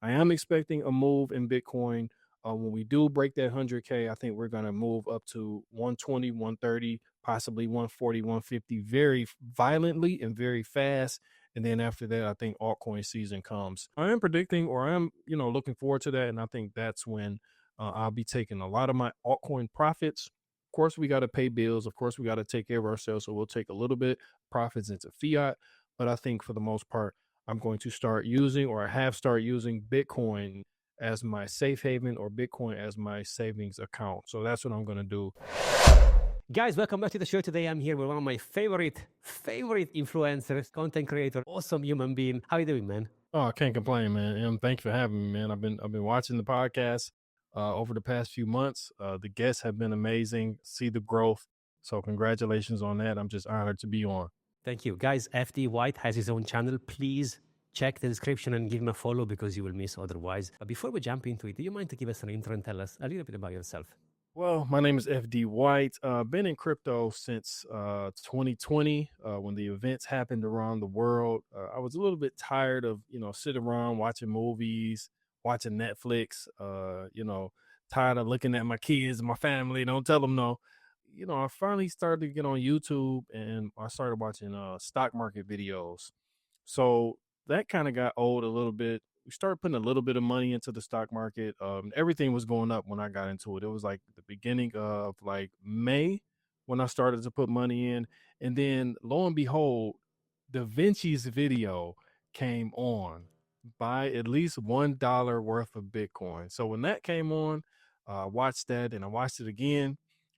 I am expecting a move in Bitcoin. When we do break that 100K, I think we're going to move up to 120, 130, possibly 140, 150 very violently and very fast. And then after that, I think altcoin season comes. I am predicting, or I am, looking forward to that. And I think that's when I'll be taking a lot of my altcoin profits. Of course, we got to pay bills. Of course, we got to take care of ourselves. So we'll take a little bit profits into fiat. But I think for the most part, I'm going to start using, or I have started using Bitcoin as my safe haven or Bitcoin as my savings account. So that's what I'm going to do. Guys, welcome back to the show. Today I'm here with one of my favorite influencers, content creator, awesome human being. How you doing, man? Oh, I can't complain, man. Thank you for having me, man. I've been watching the podcast over the past few months. The guests have been amazing. See the growth. So congratulations on that. I'm just honored to be on. Thank you. Guys, FD White has his own channel. Please check the description and give him a follow because you will miss otherwise. But before we jump into it, do you mind to give us an intro and tell us a little bit about yourself? Well, my name is FD White. Been in crypto since 2020 when the events happened around the world. I was a little bit tired of, sitting around watching movies, watching Netflix, tired of looking at my kids and my family. Don't tell them no. I finally started to get on YouTube and I started watching stock market videos. So that kind of got old a little bit. We started putting a little bit of money into the stock market. Everything was going up when I got into it. It was like the beginning of like May when I started to put money in. And then lo and behold, Da Vinci's video came on. Buy at least $1 worth of Bitcoin. So when that came on, I watched that and I watched it again.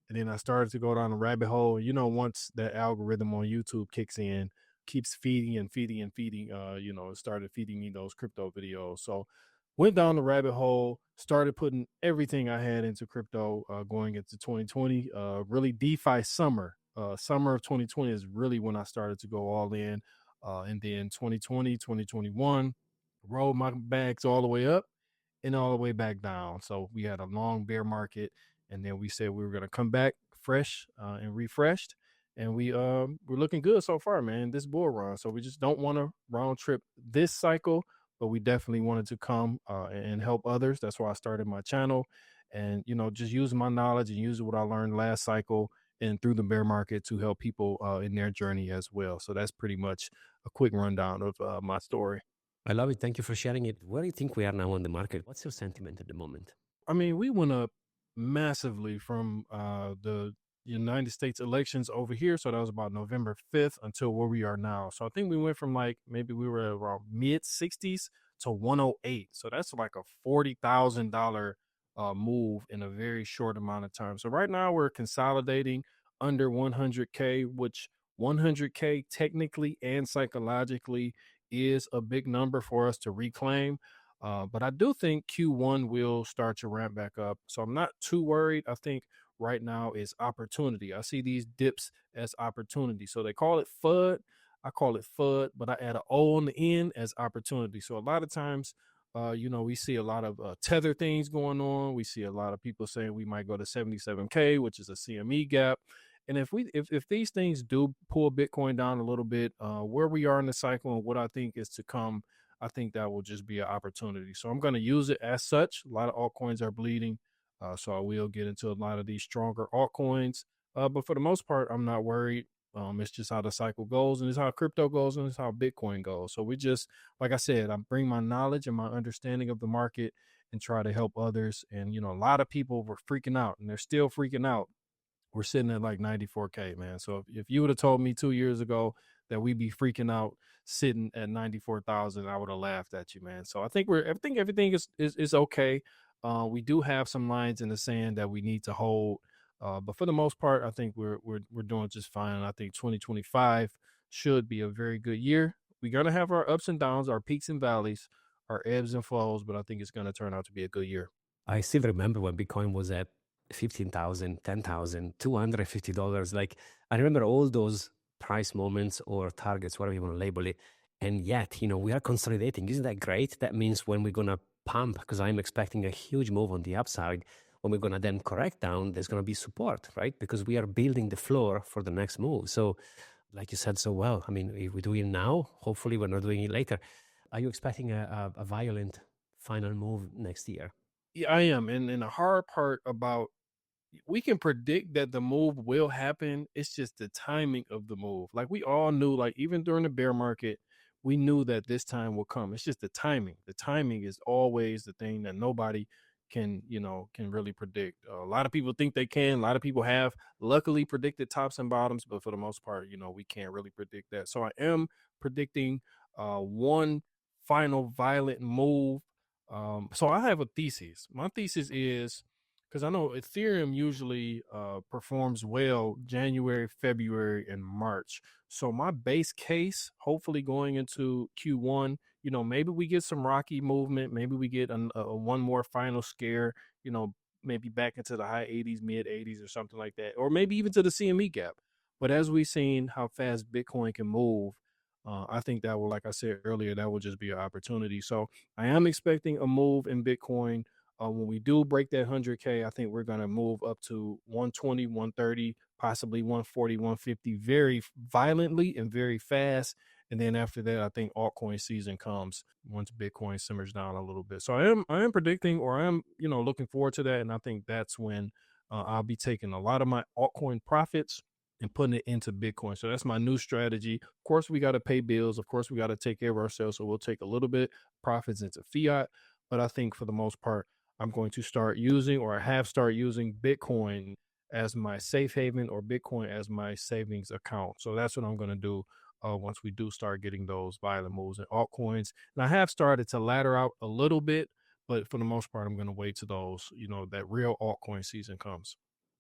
And then I started to go down a rabbit hole. Once that algorithm on YouTube kicks in, keeps feeding and feeding and feeding, it started feeding me those crypto videos. So went down the rabbit hole, started putting everything I had into crypto going into 2020, really DeFi summer. Summer of 2020 is really when I started to go all in. And then 2020, 2021, rolled my bags all the way up and all the way back down. So we had a long bear market, and then we said we were going to come back fresh and refreshed, and we're looking good so far, man. This bull run, so we just don't want to round trip this cycle, but we definitely wanted to come and help others. That's why I started my channel, and just use my knowledge and use what I learned last cycle and through the bear market to help people in their journey as well. So that's pretty much a quick rundown of my story. I love it. Thank you for sharing it. Where do you think we are now on the market? What's your sentiment at the moment? I mean, we went up massively from the United States elections over here. So that was about November 5th until where we are now. So I think we went from like maybe we were around mid 60s to 108. So that's like a $40,000 move in a very short amount of time. So right now we're consolidating under 100K, which 100K technically and psychologically is a big number for us to reclaim. But I do think Q1 will start to ramp back up. So I'm not too worried. I think right now is opportunity. I see these dips as opportunity. So they call it FUD. I call it FUD, but I add an O on the end as opportunity. So a lot of times, we see a lot of tether things going on. We see a lot of people saying we might go to 77K, which is a CME gap. And if these things do pull Bitcoin down a little bit, where we are in the cycle and what I think is to come, I think that will just be an opportunity. So I'm going to use it as such. A lot of altcoins are bleeding. So I will get into a lot of these stronger altcoins. But for the most part, I'm not worried. It's just how the cycle goes, and it's how crypto goes, and it's how Bitcoin goes. So we just, like I said, I bring my knowledge and my understanding of the market and try to help others. And, a lot of people were freaking out, and they're still freaking out. We're sitting at like 94K, man. So if you would have told me 2 years ago that we'd be freaking out sitting at 94,000, I would have laughed at you, man. So I think everything is okay. We do have some lines in the sand that we need to hold. But for the most part, I think we're doing just fine. I think 2025 should be a very good year. We're gonna have our ups and downs, our peaks and valleys, our ebbs and flows, but I think it's gonna turn out to be a good year. I still remember when Bitcoin was at 15,000, 10,000, $250. Like, I remember all those price moments or targets, whatever you want to label it. And yet, we are consolidating. Isn't that great? That means when we're going to pump, because I'm expecting a huge move on the upside, when we're going to then correct down, there's going to be support, right? Because we are building the floor for the next move. So, like you said so well, I mean, if we do it now, hopefully we're not doing it later. Are you expecting a violent final move next year? Yeah, I am. And the hard part about we can predict that the move will happen. It's just the timing of the move. Like we all knew, like even during the bear market, we knew that this time will come. It's just the timing. The timing is always the thing that nobody can, can really predict. A lot of people think they can. A lot of people have luckily predicted tops and bottoms, but for the most part, we can't really predict that. So I am predicting one final violent move. So I have a thesis. My thesis is because I know Ethereum usually performs well January, February, and March. So my base case, hopefully going into Q1, maybe we get some rocky movement, maybe we get a one more final scare, you know, maybe back into the high 80s, mid 80s, or something like that, or maybe even to the CME gap. But as we've seen how fast Bitcoin can move, I think that will, like I said earlier, that will just be an opportunity. So I am expecting a move in Bitcoin when we do break that 100K, I think we're going to move up to 120, 130, possibly 140, 150 very violently and very fast. And then after that, I think altcoin season comes once Bitcoin simmers down a little bit. So I am predicting, or I am, looking forward to that. And I think that's when I'll be taking a lot of my altcoin profits and putting it into Bitcoin. So that's my new strategy. Of course, we got to pay bills. Of course, we got to take care of ourselves. So we'll take a little bit profits into fiat. But I think for the most part, I'm going to start using, or I have started using Bitcoin as my safe haven or Bitcoin as my savings account. So that's what I'm going to do once we do start getting those violent moves in altcoins. And I have started to ladder out a little bit, but for the most part, I'm going to wait till those, that real altcoin season comes.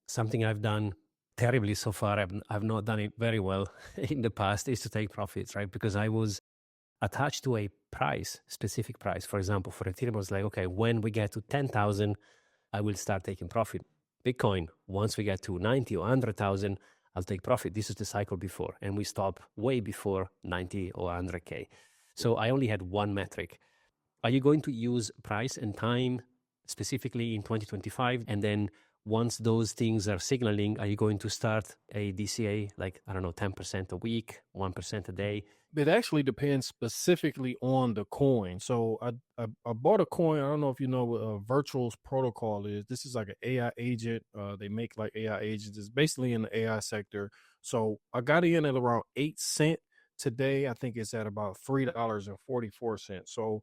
Something I've done terribly so far, I've not done it very well in the past, is to take profits, right? Because I was attached to a price, specific price. For example, for Ethereum, I was like, okay, when we get to 10,000, I will start taking profit. Bitcoin, once we get to 90 or 100,000, I'll take profit. This is the cycle before, and we stop way before 90 or 100K. So I only had one metric. Are you going to use price and time specifically in 2025? And then once those things are signaling, are you going to start a DCA, like, I don't know, 10% a week, 1% a day? It actually depends specifically on the coin. So I bought a coin. I don't know if you know what a Virtual's protocol is. This is like an AI agent. They make like AI agents. It's basically in the AI sector. So I got in at around 8 cents today. I think it's at about $3.44. So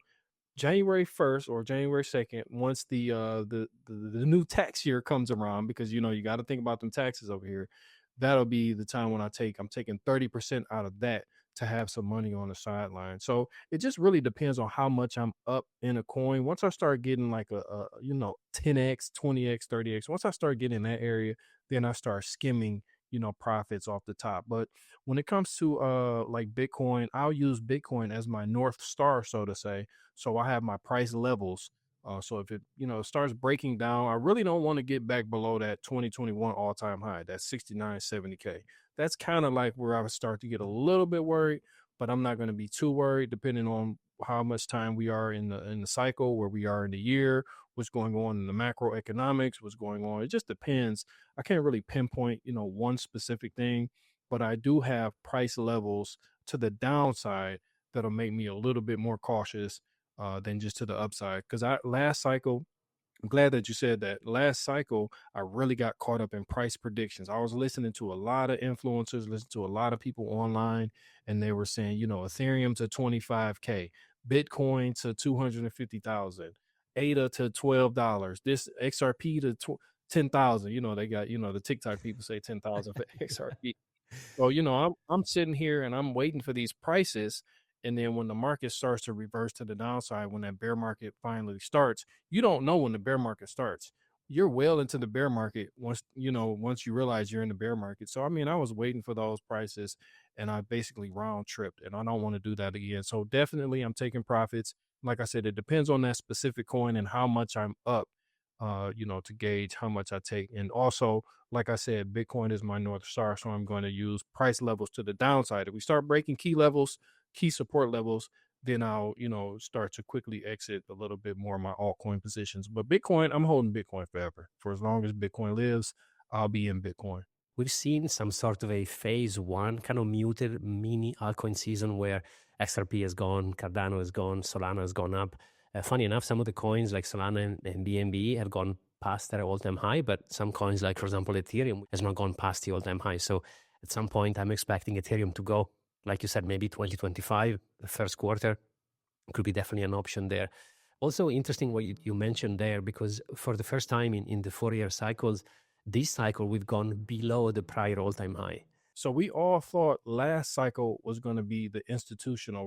January 1st or January 2nd, once the new tax year comes around, because you got to think about them taxes over here, that'll be the time when I'm taking 30% out of that to have some money on the sideline. So it just really depends on how much I'm up in a coin. Once I start getting like a 10x, 20x, 30x, once I start getting in that area, then I start skimming profits off the top. But when it comes to like Bitcoin, I'll use Bitcoin as my North Star, so to say. So I have my price levels. So if it starts breaking down, I really don't want to get back below that 2021 all-time high, that 6970K. That's kind of like where I would start to get a little bit worried, but I'm not going to be too worried depending on how much time we are in the cycle, where we are in the year, what's going on in the macroeconomics, what's going on. It just depends. I can't really pinpoint, one specific thing, but I do have price levels to the downside that'll make me a little bit more cautious than just to the upside. Because last cycle, I'm glad that you said that. Last cycle, I really got caught up in price predictions. I was listening to a lot of influencers, listening to a lot of people online, and they were saying, Ethereum to 25K, Bitcoin to 250,000, ADA to $12, this XRP to 10,000. They got, the TikTok people say 10,000 for XRP. So, I'm sitting here and I'm waiting for these prices. And then when the market starts to reverse to the downside, when that bear market finally starts, you don't know when the bear market starts. You're well into the bear market once you realize you're in the bear market. So I mean, I was waiting for those prices and I basically round tripped, and I don't want to do that again. So definitely I'm taking profits. Like I said, it depends on that specific coin and how much I'm up, to gauge how much I take. And also, like I said, Bitcoin is my North Star. So I'm going to use price levels to the downside. If we start breaking key levels, key support levels, then I'll, start to quickly exit a little bit more of my altcoin positions. But Bitcoin, I'm holding Bitcoin forever. For as long as Bitcoin lives, I'll be in Bitcoin. We've seen some sort of a phase one kind of muted mini altcoin season where XRP has gone, Cardano has gone, Solana has gone up. Funny enough, some of the coins like Solana and BNB have gone past their all-time high, but some coins like, for example, Ethereum has not gone past the all-time high. So at some point, I'm expecting Ethereum to go, like you said, maybe 2025, the first quarter could be definitely an option there. Also interesting what you mentioned there, because for the first time in the 4-year cycles, this cycle we've gone below the prior all-time high. So we all thought last cycle was going to be the institutional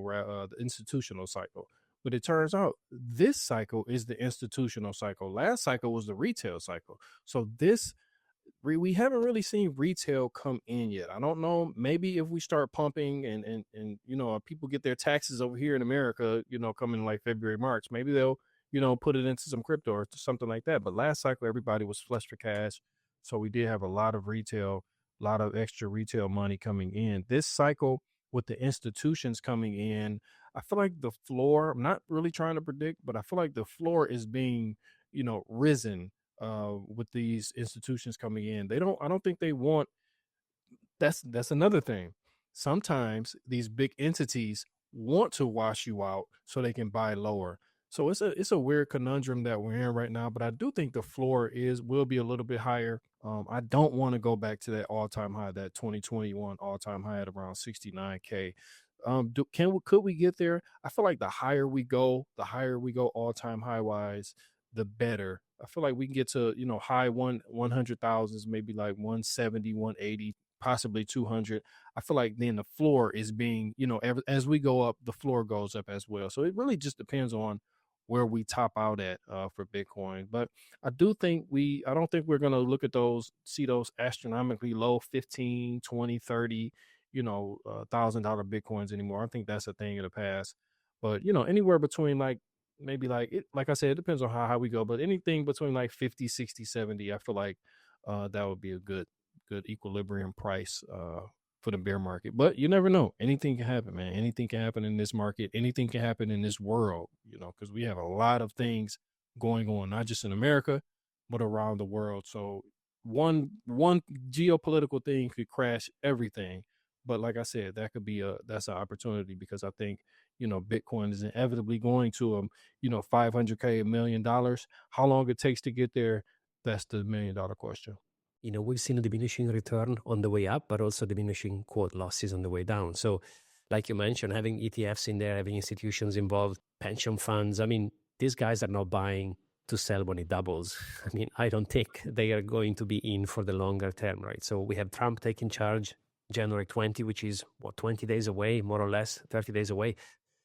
cycle, but it turns out this cycle is the institutional cycle. Last cycle was the retail cycle. So this we haven't really seen retail come in yet. I don't know. Maybe if we start pumping and people get their taxes over here in America, coming like February, March, maybe they'll put it into some crypto or something like that. But last cycle, everybody was flush for cash, so we did have a lot of retail, a lot of extra retail money coming in. This cycle with the institutions coming in, I feel like the floor. I'm not really trying to predict, but I feel like the floor is being risen with these institutions coming in. I don't think they want. That's another thing. Sometimes these big entities want to wash you out so they can buy lower. So it's a weird conundrum that we're in right now, but I do think the floor will be a little bit higher. I don't want to go back to that all time high, that 2021 all time high at around 69K. Could we get there? I feel like the higher we go all time high wise, the better. I feel like we can get to high 100,000s, maybe like 170, 180, possibly 200. I feel like then the floor is being as we go up, the floor goes up as well. So it really just depends on where we top out at for Bitcoin. But I don't think we're going to see those astronomically low 15, 20, 30, $1,000 Bitcoins anymore. I think that's a thing of the past. But anywhere between like maybe like I said, it depends on how we go, but anything between like 50, 60, 70, I feel like that would be a good equilibrium price for the bear market. But you never know. Anything can happen, man. Anything can happen in this market. Anything can happen in this world, because we have a lot of things going on, not just in America, but around the world. So one geopolitical thing could crash everything. But like I said, that's an opportunity, because I think Bitcoin is inevitably going to 500K, $1 million. How long it takes to get there, that's the $1 million question. We've seen a diminishing return on the way up, but also diminishing quote losses on the way down. So like you mentioned, having ETFs in there, having institutions involved, pension funds, I mean, these guys are not buying to sell when it doubles. I mean, I don't think they are going to be in for the longer term, right? So we have Trump taking charge January 20, which is 20 days away, more or less, 30 days away.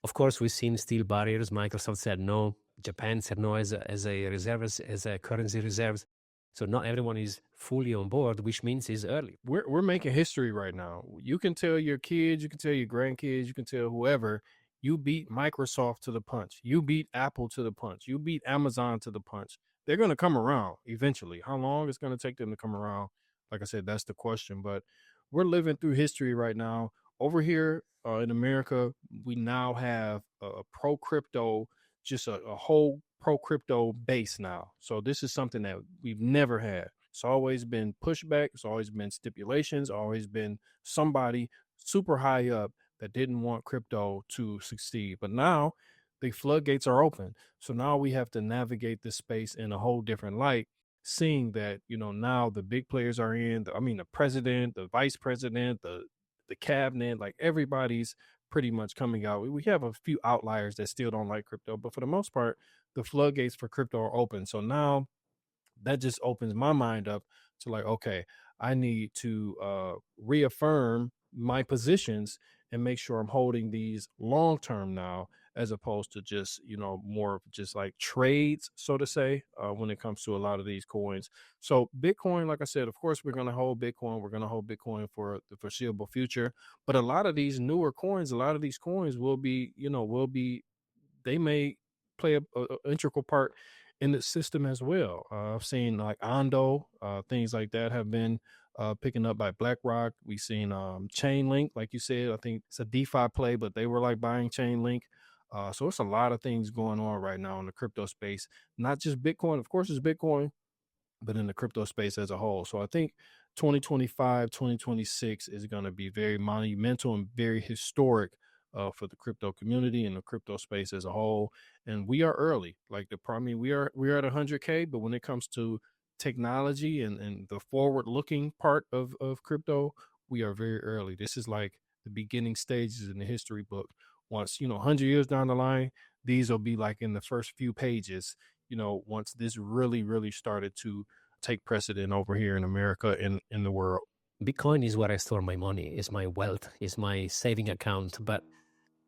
Of course, we've seen steel barriers. Microsoft said no. Japan said no as a currency reserves. So not everyone is fully on board, which means it's early. We're making history right now. You can tell your kids, you can tell your grandkids, you can tell whoever, you beat Microsoft to the punch. You beat Apple to the punch. You beat Amazon to the punch. They're going to come around eventually. How long it's going to take them to come around? Like I said, that's the question. But we're living through history right now. Over here in America, we now have a pro crypto, just a whole pro crypto base now. So this is something that we've never had. It's always been pushback. It's always been stipulations. Always been somebody super high up that didn't want crypto to succeed. But now the floodgates are open. So now we have to navigate this space in a whole different light, seeing that now the big players are in. The president, the vice president, the cabinet, like everybody's pretty much coming out. We have a few outliers that still don't like crypto, but for the most part, the floodgates for crypto are open. So now that just opens my mind up to like, okay, I need to reaffirm my positions and make sure I'm holding these long term now, as opposed to just more of just like trades, so to say, when it comes to a lot of these coins. So Bitcoin, like I said, of course we're going to hold Bitcoin. We're going to hold Bitcoin for the foreseeable future. But a lot of these newer coins, a lot of these coins will be they may play a integral part in the system as well. I've seen like Ondo, things like that have been picking up by BlackRock. We've seen Chainlink, like you said. I think it's a DeFi play, but they were like buying Chainlink. So it's a lot of things going on right now in the crypto space. Not just Bitcoin, of course, it's Bitcoin, but in the crypto space as a whole. So I think 2025, 2026 is going to be very monumental and very historic for the crypto community and the crypto space as a whole. And we are early. Like the problem, we are at 100K, but when it comes to technology and the forward looking part of crypto, we are very early. This is like the beginning stages in the history book. Once, 100 years down the line, these will be like in the first few pages, once this really, really started to take precedent over here in America and in the world. Bitcoin is where I store my money, is my wealth, is my saving account. But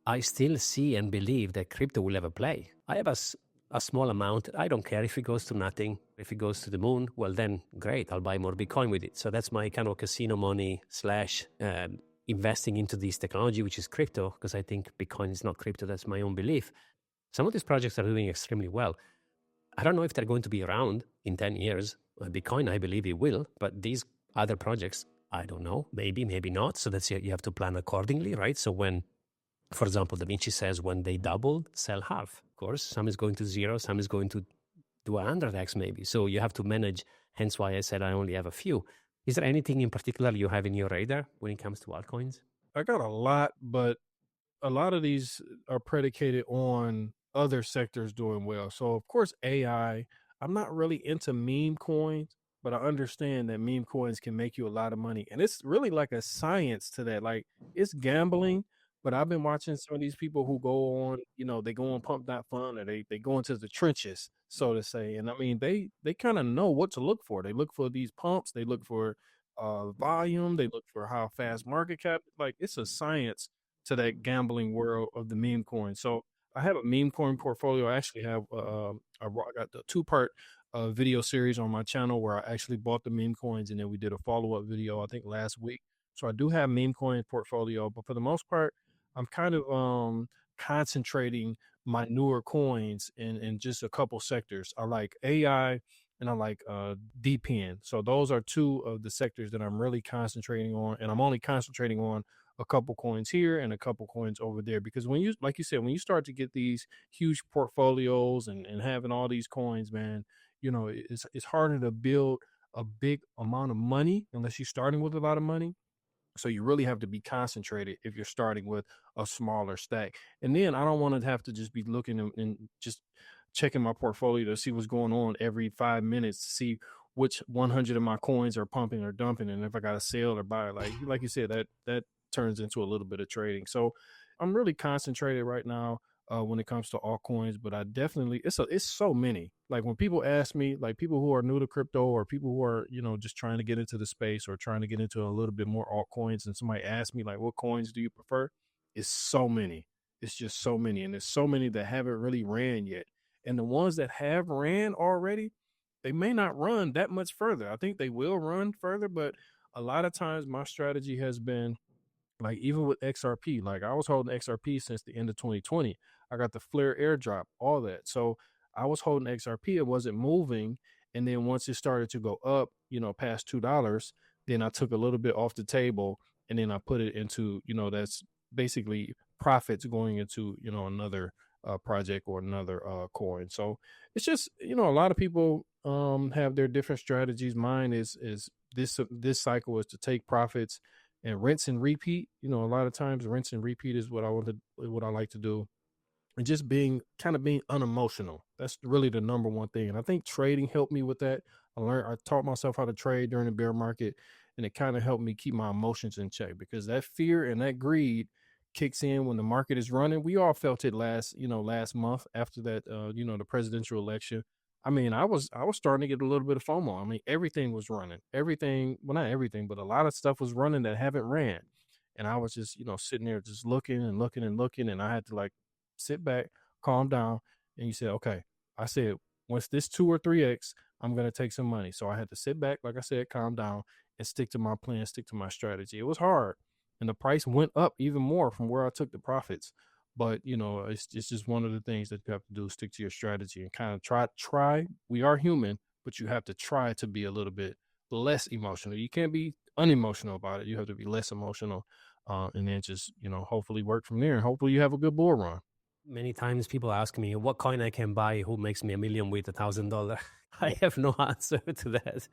I still see and believe that crypto will have a play. I have a small amount. I don't care if it goes to nothing. If it goes to the moon, well, then great. I'll buy more Bitcoin with it. So that's my kind of casino money slash investing into this technology, which is crypto, because I think Bitcoin is not crypto. That's my own belief. Some of these projects are doing extremely well. I don't know if they're going to be around in 10 years. Bitcoin, I believe it will, but these other projects, I don't know, maybe not. So that's you have to plan accordingly, right? So when, for example, Da Vinci says when they double, sell half. Of course, some is going to zero, some is going to do 100x maybe. So you have to manage, hence why I said I only have a few. Is there anything in particular you have in your radar when it comes to altcoins? I got a lot, but a lot of these are predicated on other sectors doing well. So of course, AI, I'm not really into meme coins, but I understand that meme coins can make you a lot of money. And it's really like a science to that. Like it's gambling, but I've been watching some of these people who go on, they go on pump.fun or they go into the trenches, so to say. And I mean, they kind of know what to look for. They look for these pumps, they look for volume, they look for how fast market cap. Like it's a science to that gambling world of the meme coin. So I have a meme coin portfolio. I actually have I got the two-part video series on my channel where I actually bought the meme coins and then we did a follow-up video I think last week. So I do have meme coin portfolio, but for the most part, I'm kind of concentrating my newer coins in just a couple sectors. I like AI and I like DPN. So those are two of the sectors that I'm really concentrating on, and I'm only concentrating on a couple coins here and a couple coins over there, because when you, like you said, when you start to get these huge portfolios and having all these coins, man, it's harder to build a big amount of money unless you're starting with a lot of money. So you really have to be concentrated if you're starting with a smaller stack. And then I don't want to have to just be looking and just checking my portfolio to see what's going on every 5 minutes to see which 100 of my coins are pumping or dumping, and if I got to sell or buy. Like you said, that turns into a little bit of trading. So I'm really concentrated right now when it comes to altcoins, but I definitely, it's so many. Like when people ask me, like people who are new to crypto or people who are, just trying to get into the space or trying to get into a little bit more altcoins, and somebody asks me like, what coins do you prefer? It's so many. It's just so many. And there's so many that haven't really ran yet. And the ones that have ran already, they may not run that much further. I think they will run further, but a lot of times my strategy has been, like even with XRP, like I was holding XRP since the end of 2020. I got the Flare airdrop, all that. So I was holding XRP. It wasn't moving. And then once it started to go up, past $2, then I took a little bit off the table and then I put it into, that's basically profits going into, another project or another coin. So it's just, a lot of people have their different strategies. Mine is this cycle is to take profits and rinse and repeat. A lot of times rinse and repeat is what I like to do. And just being unemotional. That's really the number one thing. And I think trading helped me with that. I taught myself how to trade during the bear market, and it kind of helped me keep my emotions in check, because that fear and that greed kicks in when the market is running. We all felt it last month after that, the presidential election. I mean, I was starting to get a little bit of FOMO. I mean, everything was running. Everything, well, not everything, but a lot of stuff was running that haven't ran. And I was just, sitting there just looking and looking and looking. And I had to like sit back, calm down. And you said, okay, I said, once this 2 or 3x, I'm going to take some money. So I had to sit back, like I said, calm down and stick to my plan, stick to my strategy. It was hard. And the price went up even more from where I took the profits. But, it's just one of the things that you have to do, stick to your strategy and kind of try. We are human, but you have to try to be a little bit less emotional. You can't be unemotional about it. You have to be less emotional, and then just, hopefully work from there. And hopefully you have a good bull run. Many times people ask me what coin I can buy, who makes me $1 million with $1,000. I have no answer to that.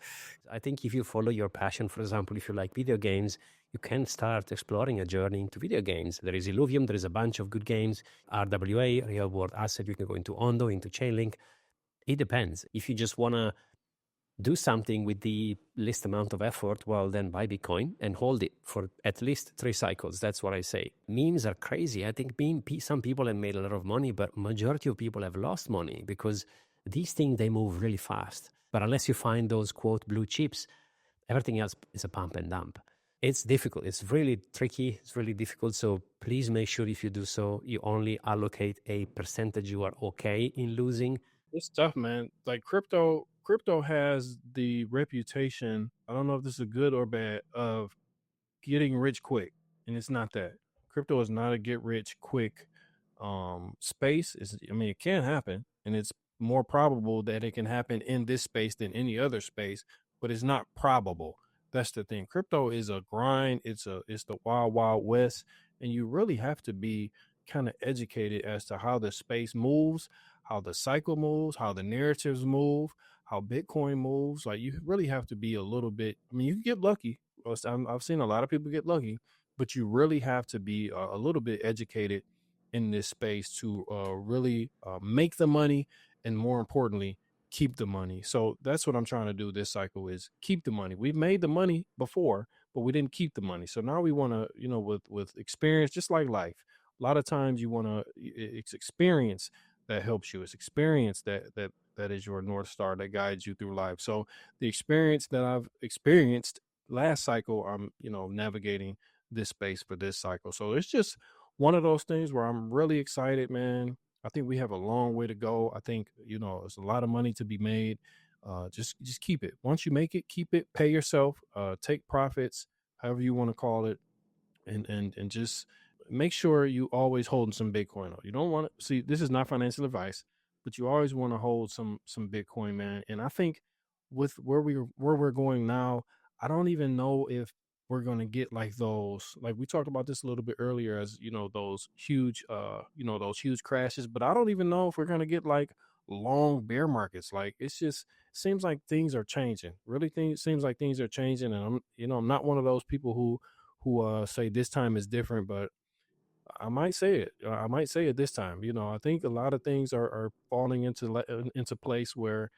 I think if you follow your passion, for example, if you like video games, you can start exploring a journey into video games. There is Illuvium, there is a bunch of good games, RWA, real world asset. You can go into Ondo, into Chainlink. It depends. If you just want to do something with the least amount of effort, well, then buy Bitcoin and hold it for at least 3 cycles. That's what I say. Memes are crazy. I think some people have made a lot of money, but majority of people have lost money because these things, they move really fast. But unless you find those, quote, blue chips, everything else is a pump and dump. It's difficult. It's really tricky. It's really difficult. So please make sure if you do so, you only allocate a percentage you are okay in losing. It's tough, man. Like crypto has the reputation, I don't know if this is good or bad, of getting rich quick. And it's not that. Crypto is not a get rich quick space. I mean, it can happen, and it's more probable that it can happen in this space than any other space, but it's not probable. That's the thing. Crypto is a grind. It's the wild, wild west. And you really have to be kind of educated as to how the space moves, how the cycle moves, how the narratives move, how Bitcoin moves. Like, you really have to be a little bit, I mean, you can get lucky. I've seen a lot of people get lucky, but you really have to be a little bit educated in this space to really make the money, and more importantly, keep the money. So that's what I'm trying to do this cycle, is keep the money. We've made the money before, but we didn't keep the money. So now we want to, with experience, just like life, a lot of times you want to, it's experience that helps you. It's experience that is your North Star, that guides you through life. So the experience that I've experienced last cycle, I'm, navigating this space for this cycle. So it's just one of those things where I'm really excited, man. I think we have a long way to go. I think, there's a lot of money to be made. Just keep it. Once you make it, keep it, pay yourself, take profits, however you want to call it. And just make sure you always holding some Bitcoin. You don't want to see, this is not financial advice, but you always want to hold some Bitcoin, man. And I think with where we're going now, I don't even know if we're going to get like those, like we talked about this a little bit earlier, as those huge those huge crashes, but I don't even know if we're going to get like long bear markets. Like, it's just seems like things are changing. Really, things seems like things are changing, and I'm not one of those people who say this time is different, but I might say it. I might say it this time. I think a lot of things are falling into place where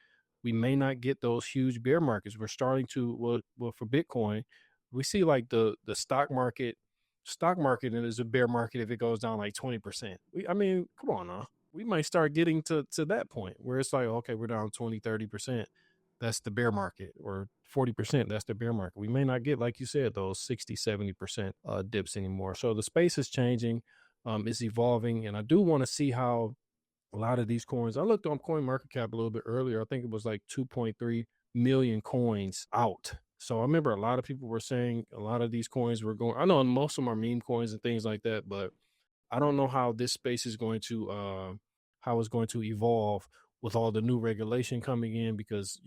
we may not get those huge bear markets. We're starting to, well for Bitcoin, we see like the stock market. Stock market is a bear market if it goes down like 20%. I mean, come on now. We might start getting to that point where it's like, okay, we're down 20-30%. That's the bear market, or 40%. That's the bear market. We may not get, like you said, those 60-70% dips anymore. So the space is changing. It's evolving. And I do want to see how a lot of these coins, I looked on coin market cap a little bit earlier. I think it was like 2.3 million coins out. So I remember a lot of people were saying a lot of these coins were going, I know most of them are meme coins and things like that, but I don't know how this space is going to how it's going to evolve with all the new regulation coming in, because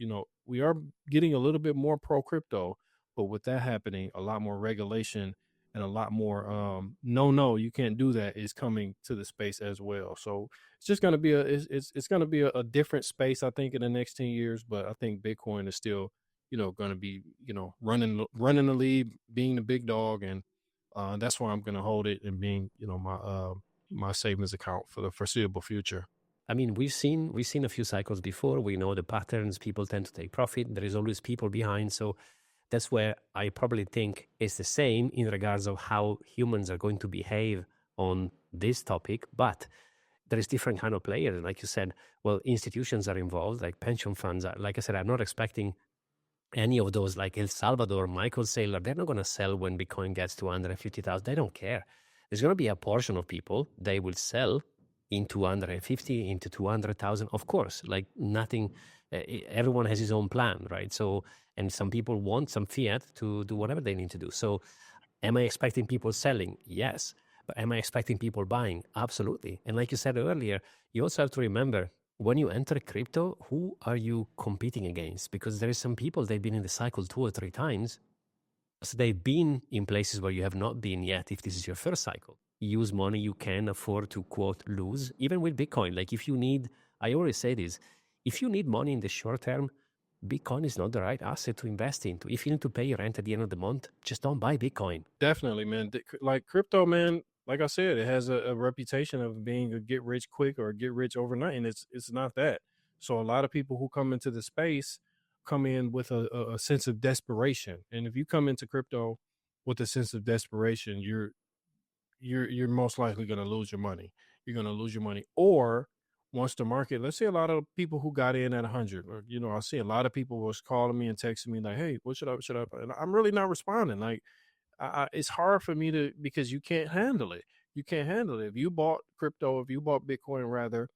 we are getting a little bit more pro crypto, but with that happening, a lot more regulation and a lot more no, you can't do that is coming to the space as well. So it's just going to be it's going to be a different space, I think, in the next 10 years, but I think Bitcoin is still going to be running the lead, being the big dog, and that's why I'm going to hold it and being, my savings account for the foreseeable future. I mean, we've seen a few cycles before. We know the patterns. People tend to take profit. There is always people behind. So that's where I probably think it's the same in regards of how humans are going to behave on this topic. But there is different kind of players. Like you said, well, institutions are involved, like pension funds are. Like I said, I'm not expecting any of those, like El Salvador, Michael Saylor, they're not going to sell when Bitcoin gets to 150,000. They don't care. There's going to be a portion of people, they will sell into 150, into 200,000. Of course, like nothing, everyone has his own plan, right? So, and some people want some fiat to do whatever they need to do. So am I expecting people selling? Yes. But am I expecting people buying? Absolutely. And like you said earlier, you also have to remember, when you enter crypto, who are you competing against? Because there is some people, they've been in the cycle 2 or 3 times. So they've been in places where you have not been yet, if this is your first cycle. use money you can afford to quote lose, even with Bitcoin. Like if you need, I always say this, if you need money in the short term, Bitcoin is not the right asset to invest into. If you need to pay your rent at the end of the month, just don't buy Bitcoin. Definitely, man. Like crypto, man. Like I said, it has a reputation of being a get rich quick or get rich overnight, and it's not that. So a lot of people who come into the space come in with a sense of desperation, and if you come into crypto with a sense of desperation, you're most likely going to lose your money. You're going to lose your money, or once the market, let's say a lot of people who got in at 100, or I see a lot of people was calling me and texting me like, "Hey, what should I? Should I?" And I'm really not responding. Like, it's hard for me to because you can't handle it. You can't handle it. If you bought crypto, if you bought Bitcoin rather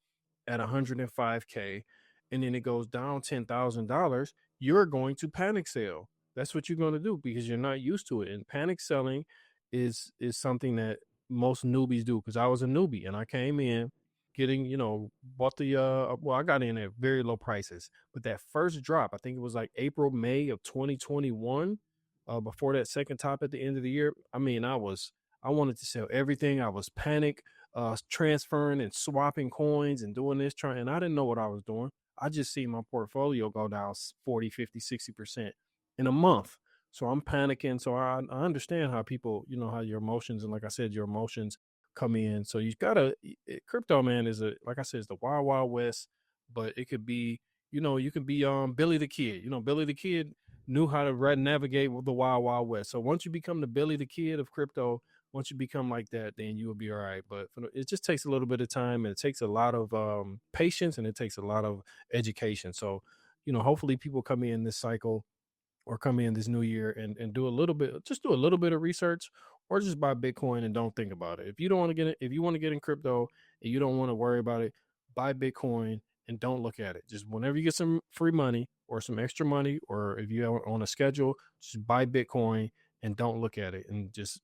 at 105K and then it goes down $10,000, you're going to panic sell. That's what you're going to do because you're not used to it. And panic selling is something that most newbies do because I was a newbie and I came in getting, bought the I got in at very low prices. But that first drop, I think it was like April, May of 2021, before that second top at the end of the year. I mean, I wanted to sell everything. I was panic transferring and swapping coins and doing this, trying, and I didn't know what I was doing. I just see my portfolio go down 40, 50, 60% in a month. So I'm panicking. So I understand how people, how your emotions, and like I said, your emotions come in. So you gotta, crypto, man, like I said, it's the wild, wild west, but it could be, you can be Billy the Kid. Billy the Kid knew how to navigate with the wild, wild west. So once you become the Billy the Kid of crypto, once you become like that, then you will be all right. But it just takes a little bit of time, and it takes a lot of patience, and it takes a lot of education. So, hopefully people come in this cycle or come in this new year and do a little bit, just do a little bit of research, or just buy Bitcoin and don't think about it. If you don't want to get it, if you want to get in crypto and you don't want to worry about it, buy Bitcoin and don't look at it. Just whenever you get some free money or some extra money, or if you're on a schedule, just buy Bitcoin and don't look at it, and just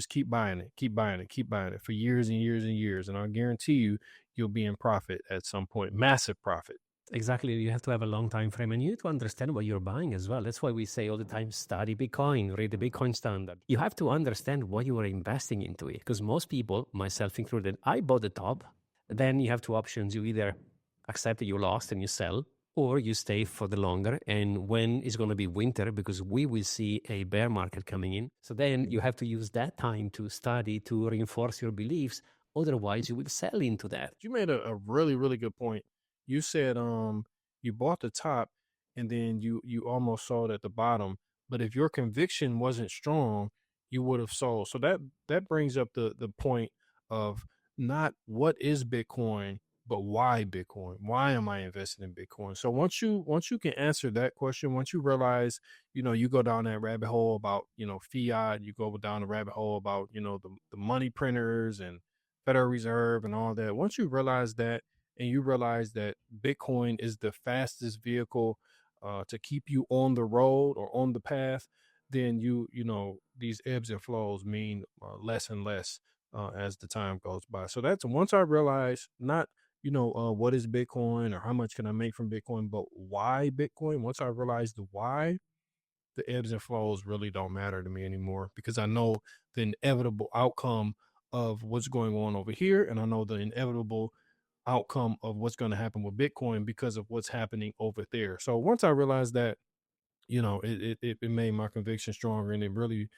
keep buying it, keep buying it, keep buying it for years and years and years. And I'll guarantee you'll be in profit at some point, massive profit. Exactly. You have to have a long time frame and you need to understand what you're buying as well. That's why we say all the time, study Bitcoin, read the Bitcoin standard. You have to understand what you are investing into it because most people, myself included, I bought the top. Then you have two options. You either accept that you lost and you sell, or you stay for the longer. And when it's going to be winter, because we will see a bear market coming in. So then you have to use that time to study, to reinforce your beliefs. Otherwise, you will sell into that. You made a really, really good point. You said you bought the top and then you almost sold at the bottom. But if your conviction wasn't strong, you would have sold. So that brings up the point of not what is Bitcoin, but why Bitcoin? Why am I invested in Bitcoin? So once you can answer that question, once you realize, you go down that rabbit hole about, fiat, you go down the rabbit hole about, the money printers and Federal Reserve and all that. Once you realize that, and you realize that Bitcoin is the fastest vehicle to keep you on the road or on the path, then these ebbs and flows mean less and less as the time goes by. So that's once I realized not what is Bitcoin or how much can I make from Bitcoin, but why Bitcoin. Once I realized the why, the ebbs and flows really don't matter to me anymore because I know the inevitable outcome of what's going on over here, and I know the inevitable outcome of what's going to happen with Bitcoin because of what's happening over there. So once I realized that, it made my conviction stronger, and it really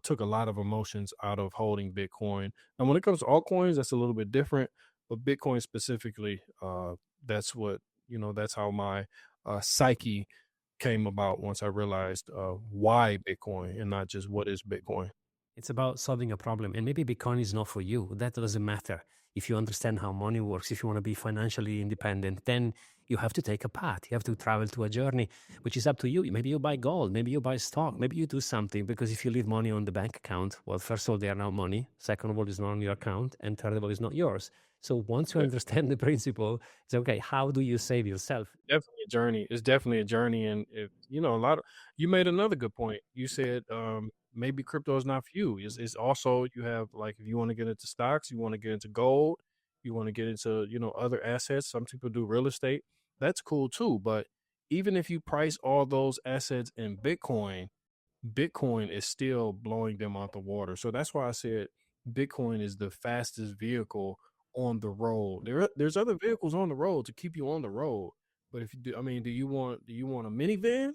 took a lot of emotions out of holding Bitcoin. And when it comes to altcoins, that's a little bit different, but Bitcoin specifically, that's what that's how my psyche came about once I realized why Bitcoin and not just what is Bitcoin. It's about solving a problem. And maybe Bitcoin is not for you. That doesn't matter. If you understand how money works, if you want to be financially independent, then you have to take a path. You have to travel to a journey, which is up to you. Maybe you buy gold. Maybe you buy stock. Maybe you do something. Because if you leave money on the bank account, well, first of all, they are not money. Second of all, it's not on your account. And third of all, it's not yours. So once you understand the principle, it's okay. How do you save yourself? Definitely a journey. It's definitely a journey, and if a lot of you made another good point. You said maybe crypto is not for you. It's also you have like if you want to get into stocks, you want to get into gold, you want to get into other assets. Some people do real estate. That's cool too. But even if you price all those assets in Bitcoin, Bitcoin is still blowing them out the water. So that's why I said Bitcoin is the fastest vehicle on the road. There's other vehicles on the road to keep you on the road. But if you do, I mean, do you want a minivan,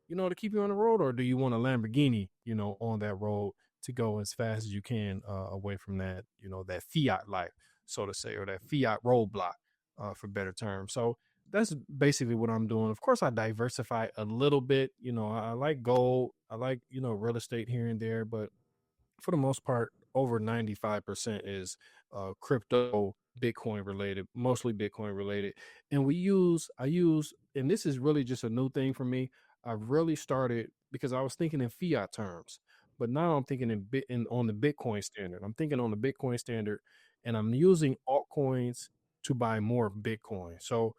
to keep you on the road, or do you want a Lamborghini, on that road to go as fast as you can away from that, that fiat life, so to say, or that fiat roadblock, for better terms. So that's basically what I'm doing. Of course, I diversify a little bit. I like gold, I like real estate here and there, but for the most part, over 95% is crypto, Bitcoin related, mostly Bitcoin related. And I use, and this is really just a new thing for me. I really started because I was thinking in fiat terms, but now I'm thinking on the Bitcoin standard. I'm thinking on the Bitcoin standard, and I'm using altcoins to buy more Bitcoin. So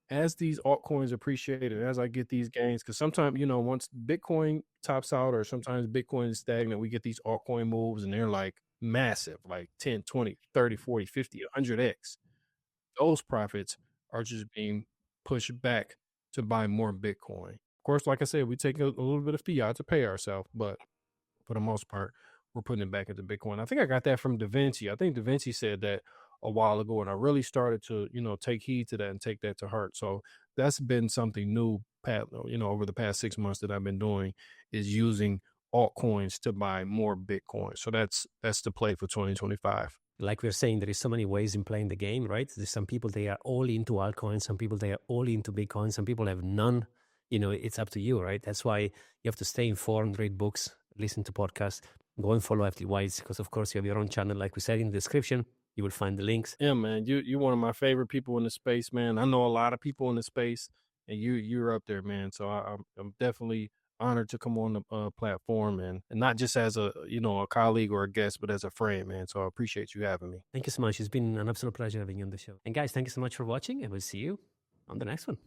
as these altcoins appreciate and as I get these gains, because sometimes, once Bitcoin tops out or sometimes Bitcoin is stagnant, we get these altcoin moves and they're like massive, like 10, 20, 30, 40, 50, 100x. Those profits are just being pushed back to buy more Bitcoin. Of course, like I said, we take a little bit of fiat to pay ourselves, but for the most part, we're putting it back into Bitcoin. I think I got that from Da Vinci. I think Da Vinci said that a while ago, and I really started to, take heed to that and take that to heart. So that's been something new, Pat, over the past 6 months that I've been doing is using altcoins to buy more Bitcoin. So that's the play for 2025. Like we're saying, there is so many ways in playing the game, right? There's some people, they are all into altcoins. Some people, they are all into Bitcoin. Some people have none. It's up to you, right? That's why you have to stay informed, read books, listen to podcasts, go and follow FT Wise, because of course you have your own channel. Like we said in the description, you will find the links. Yeah, man, you're one of my favorite people in the space, man. I know a lot of people in the space, and you're up there, man. So I'm definitely honored to come on the platform and not just as a colleague or a guest, but as a friend, man. So I appreciate you having me. Thank you so much. It's been an absolute pleasure having you on the show. And guys, thank you so much for watching, and we'll see you on the next one.